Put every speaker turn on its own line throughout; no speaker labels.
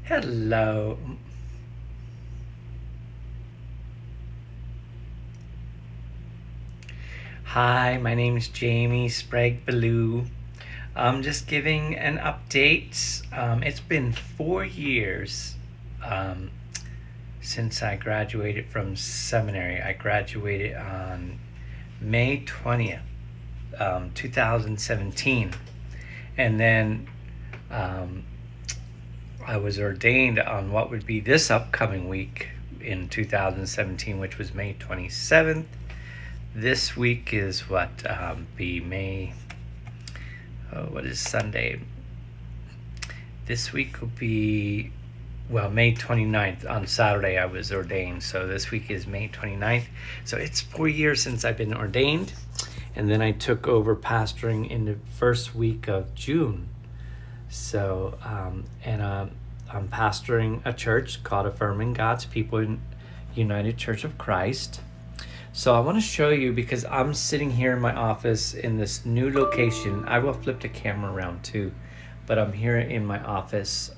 Hello. Hi, my name is Jamie Sprague-Ballou. I'm just giving an update. It's been 4 years since I graduated from seminary. I graduated on May 20th, 2017. And then I was ordained on what would be this upcoming week in 2017, which was May 27th. This week is be May, what is Sunday? This week will be, May 29th. On Saturday I was ordained, so this week is May 29th. So it's 4 years since I've been ordained, and then I took over pastoring in the first week of June. So, I'm pastoring a church called Affirming God's People in United Church of Christ. So I want to show you, because I'm sitting here in my office in this new location. I will flip the camera around too, but I'm here in my office.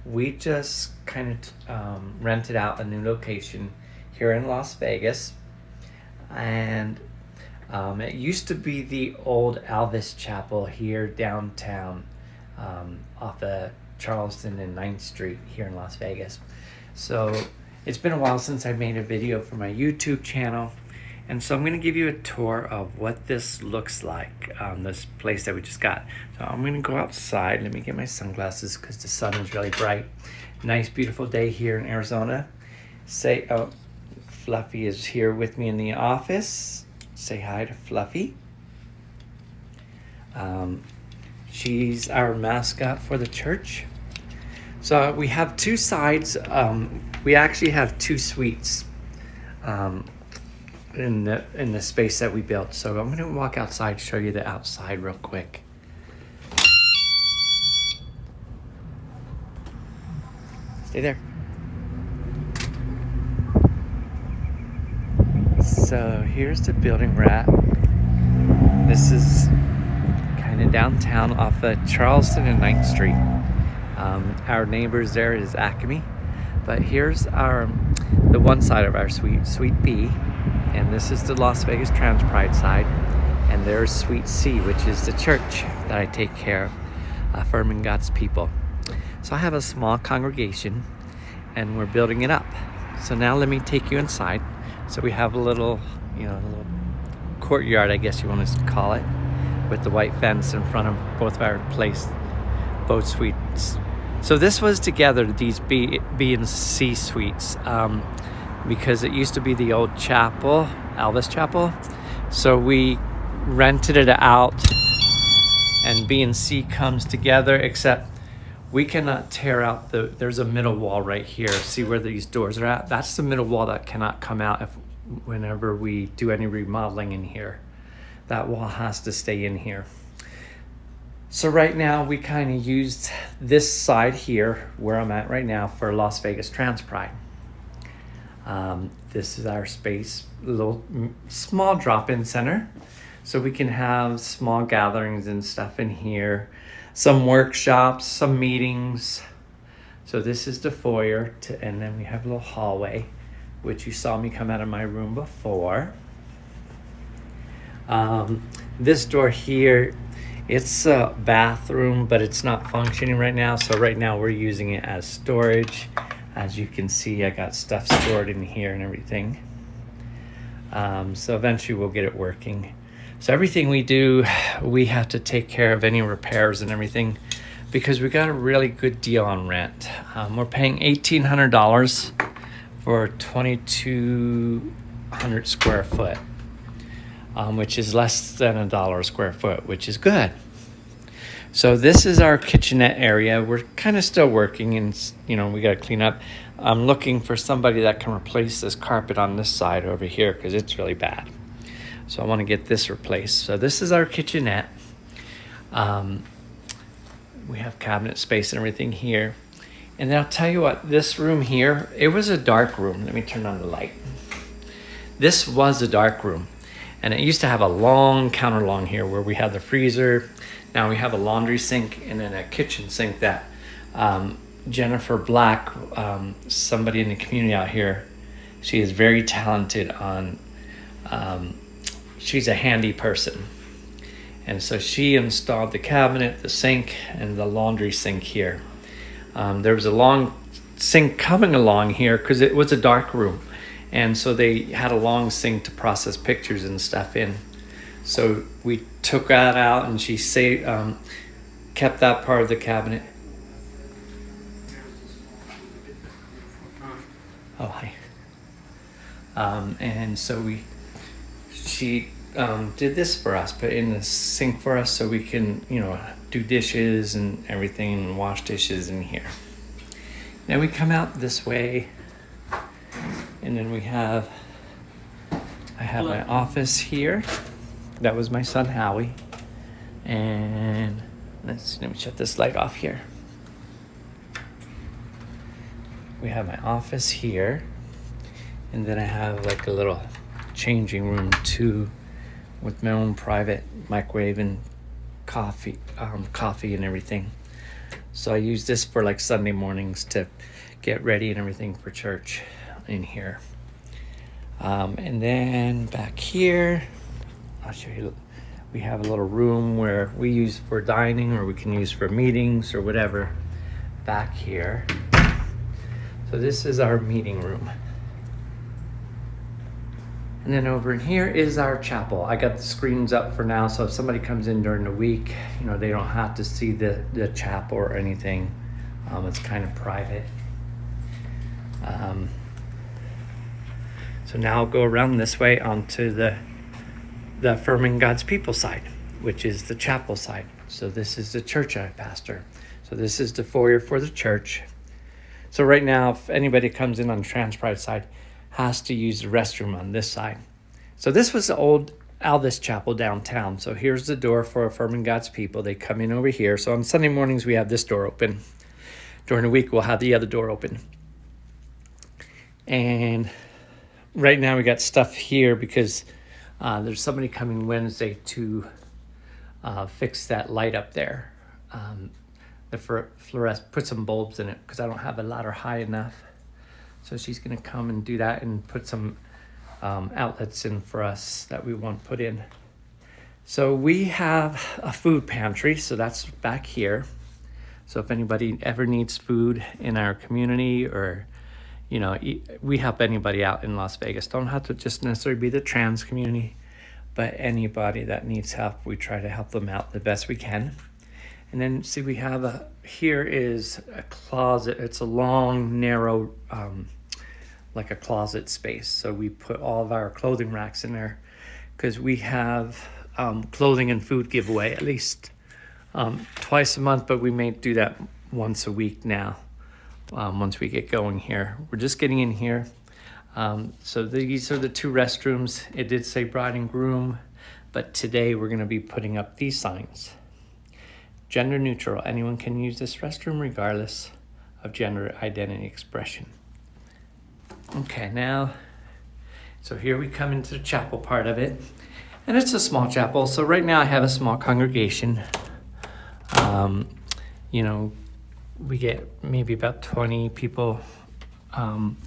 We just kind of rented out a new location here in Las Vegas. And it used to be the old Alvis Chapel here downtown, off of Charleston and 9th Street here in Las Vegas. So it's been a while since I made a video for my YouTube channel, and so I'm going to give you a tour of what this looks like, this place that we just got. So I'm going to go outside. Let me get my sunglasses because the sun is really bright. Nice, beautiful day here in Arizona. Fluffy is here with me in the office. Say hi to Fluffy. She's our mascot for the church. So we have two sides. We actually have two suites in the space that we built. So I'm going to walk outside, show you the outside real quick. Stay there. So here's the building we're at. This is kind of downtown off of Charleston and 9th Street. Our neighbors there is Acme, but here's the one side of our suite, Suite B, and this is the Las Vegas Trans Pride side, and there's Suite C, which is the church that I take care of, Affirming God's People. So I have a small congregation, and we're building it up. So now let me take you inside. So we have a little courtyard, I guess you want to call it, with the white fence in front of both suites. So this was together, these B and C suites, because it used to be the old chapel, Alvis Chapel. So we rented it out, and B and C comes together, except we cannot tear out there's a middle wall right here. See where these doors are at? That's the middle wall that cannot come out whenever we do any remodeling in here. That wall has to stay in here. So right now we kind of used this side here where I'm at right now for Las Vegas Trans Pride. This is our space, a little small drop-in center, so we can have small gatherings and stuff in here, some workshops, some meetings. So this is the foyer, and then we have a little hallway, which you saw me come out of my room before. This door here, it's a bathroom, but it's not functioning right now. So right now we're using it as storage. As you can see, I got stuff stored in here and everything. So eventually we'll get it working. So everything we do, we have to take care of any repairs and everything, because we got a really good deal on rent. We're paying $1,800 for 2,200 square foot. Which is less than $1 a square foot, which is good. So this is our kitchenette area. We're kind of still working, and we got to clean up. I'm looking for somebody that can replace this carpet on this side over here, because it's really bad. So I want to get this replaced. So this is our kitchenette. We have cabinet space and everything here. And then I'll tell you what, this room here, it was a dark room. Let me turn on the light. This was a dark room. And it used to have a long counter along here where we had the freezer. Now we have a laundry sink and then a kitchen sink that Jennifer Black, somebody in the community out here, she is very talented on, she's a handy person. And so she installed the cabinet, the sink, and the laundry sink here. There was a long sink coming along here because it was a dark room. And so they had a long sink to process pictures and stuff in. So we took that out, and she kept that part of the cabinet. Oh, hi. And so she did this for us, put in the sink for us so we can, do dishes and everything and wash dishes in here. Then we come out this way, and then I have my office here. That was my son Howie. And let me shut this light off here. We have my office here, and then I have like a little changing room too, with my own private microwave and coffee and everything. So I use this for like Sunday mornings to get ready and everything for church in here. And then back here, I'll show you, we have a little room where we use for dining, or we can use for meetings or whatever back here. So this is our meeting room. And then over in here is our chapel. I got the screens up for now, so if somebody comes in during the week, they don't have to see the chapel or anything. It's kind of private. So now I'll go around this way onto the Affirming God's People side, which is the chapel side. So this is the church I pastor. So this is the foyer for the church. So right now, if anybody comes in on the Transpride side, has to use the restroom on this side. So this was the old Aldous Chapel downtown. So here's the door for Affirming God's People. They come in over here. So on Sunday mornings, we have this door open. During the week, we'll have the other door open. And right now, we got stuff here because there's somebody coming Wednesday to fix that light up there. The fluorescent, put some bulbs in it because I don't have a ladder high enough. So she's going to come and do that and put some outlets in for us that we want put in. So we have a food pantry, so that's back here. So if anybody ever needs food in our community, or we help anybody out in Las Vegas. Don't have to just necessarily be the trans community, but anybody that needs help, we try to help them out the best we can. And then see, we have here is a closet. It's a long, narrow, like a closet space. So we put all of our clothing racks in there because we have clothing and food giveaway at least twice a month, but we may do that once a week now. Once we get going here, we're just getting in here. So these are the two restrooms. It did say bride and groom, but today we're going to be putting up these signs. Gender neutral. Anyone can use this restroom regardless of gender identity expression. Okay, now, so here we come into the chapel part of it. And it's a small chapel. So right now I have a small congregation. We get maybe about 20 people on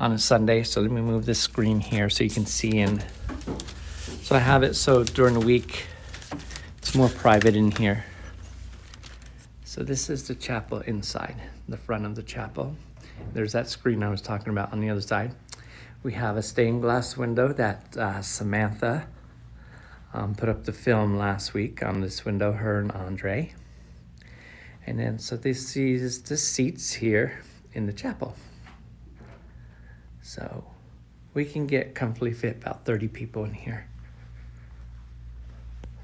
a Sunday. So let me move this screen here so you can see in. So I have it so during the week, it's more private in here. So this is the chapel inside, the front of the chapel. There's that screen I was talking about on the other side. We have a stained glass window that Samantha put up the film last week on this window, her and Andre. And then, so this is the seats here in the chapel. So we can get comfortably fit about 30 people in here.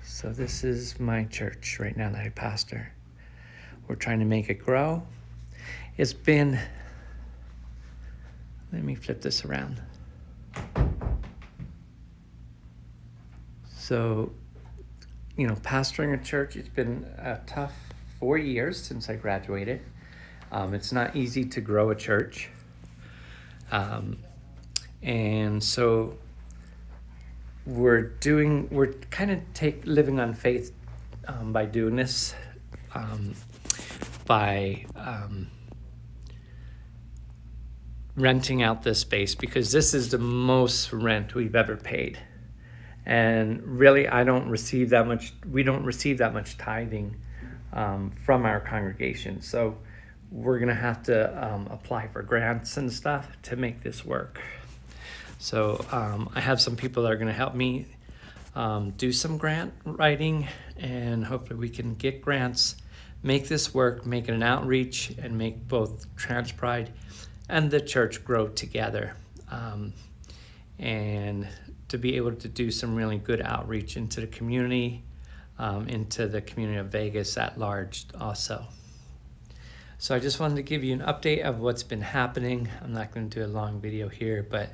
So this is my church right now that I pastor. We're trying to make it grow. It's been, let me flip this around. So, pastoring a church, it's been a tough 4 years since I graduated. It's not easy to grow a church. And so we're kind of living on faith by doing this, by renting out this space because this is the most rent we've ever paid. And really, we don't receive that much tithing from our congregation. So we're going to have to apply for grants and stuff to make this work. So I have some people that are going to help me do some grant writing, and hopefully we can get grants, make this work, make it an outreach, and make both TransPride and the church grow together. And to be able to do some really good outreach into the community, into the community of Vegas at large also. So I just wanted to give you an update of what's been happening. I'm not going to do a long video here, but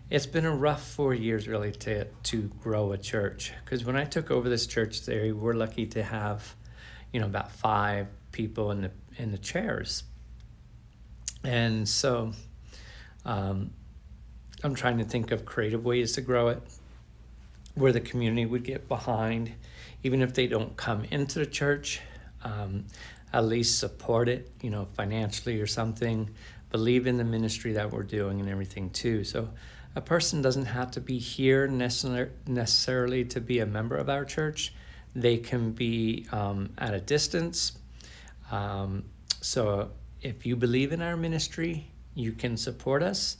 it's been a rough 4 years really to grow a church. Because when I took over this church there, we're lucky to have, about 5 people in the chairs. And so I'm trying to think of creative ways to grow it where the community would get behind, even if they don't come into the church, at least support it, financially or something, believe in the ministry that we're doing and everything too. So a person doesn't have to be here necessarily to be a member of our church. They can be at a distance. So if you believe in our ministry, you can support us.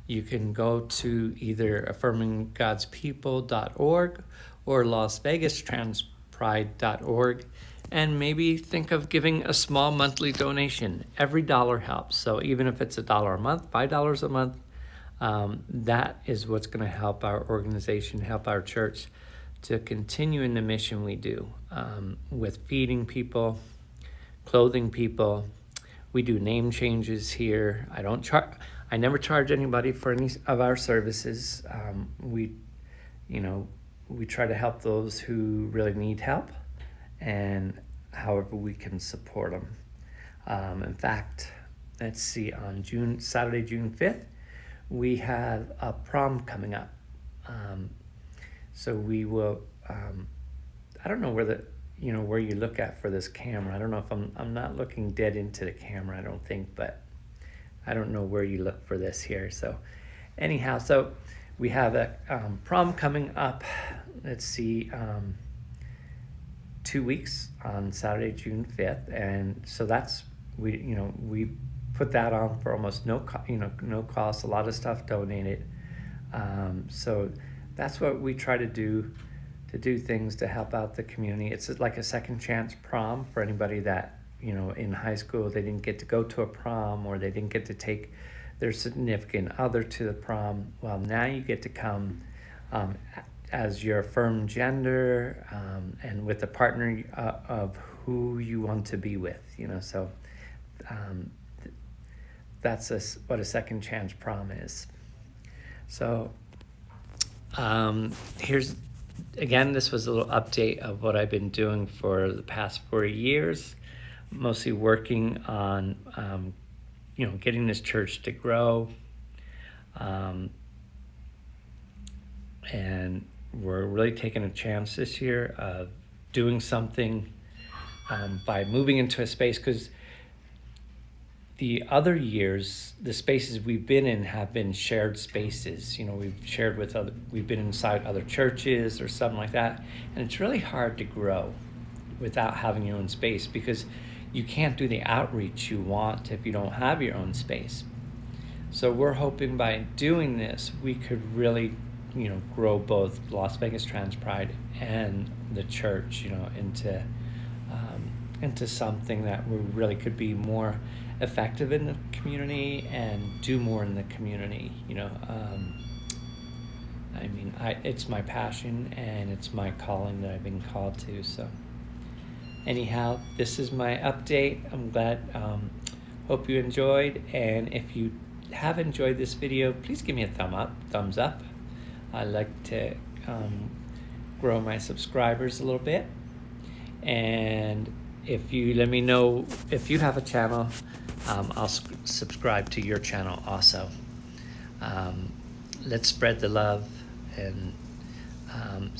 You can go to either affirminggodspeople.org or LasVegasTransPride.org and maybe think of giving a small monthly donation. Every dollar helps. So even if it's $1 a month, $5 a month, that is what's going to help our organization, help our church to continue in the mission we do with feeding people, clothing people. We do name changes here. I never charge anybody for any of our services. We try to help those who really need help, and however we can support them. In fact, let's see, on Saturday, June 5th, we have a prom coming up. So we will, I don't know where where you look at for this camera. I don't know if I'm not looking dead into the camera, I don't think, but I don't know where you look for this here. So anyhow, so we have a prom coming up. Let's see, 2 weeks on Saturday, June 5th. And so we put that on for almost no cost, a lot of stuff donated. So that's what we try to do things to help out the community. It's like a second chance prom for anybody that, in high school, they didn't get to go to a prom, or they didn't get to take their significant other to the prom. Well, now you get to come as your affirmed gender and with a partner of who you want to be with, so that's what a second chance prom is. So this was a little update of what I've been doing for the past 4 years, mostly working on, getting this church to grow. And we're really taking a chance this year of doing something by moving into a space, because the other years, the spaces we've been in have been shared spaces. We've been inside other churches or something like that. And it's really hard to grow without having your own space, because you can't do the outreach you want if you don't have your own space. So we're hoping by doing this, we could really, grow both Las Vegas TransPride and the church, into something that we really could be more effective in the community and do more in the community. It's my passion and it's my calling that I've been called to. So anyhow, this is my update. I'm glad, hope you enjoyed. And if you have enjoyed this video, please give me a thumbs up. I like to grow my subscribers a little bit. And if you let me know if you have a channel, I'll subscribe to your channel also. Let's spread the love and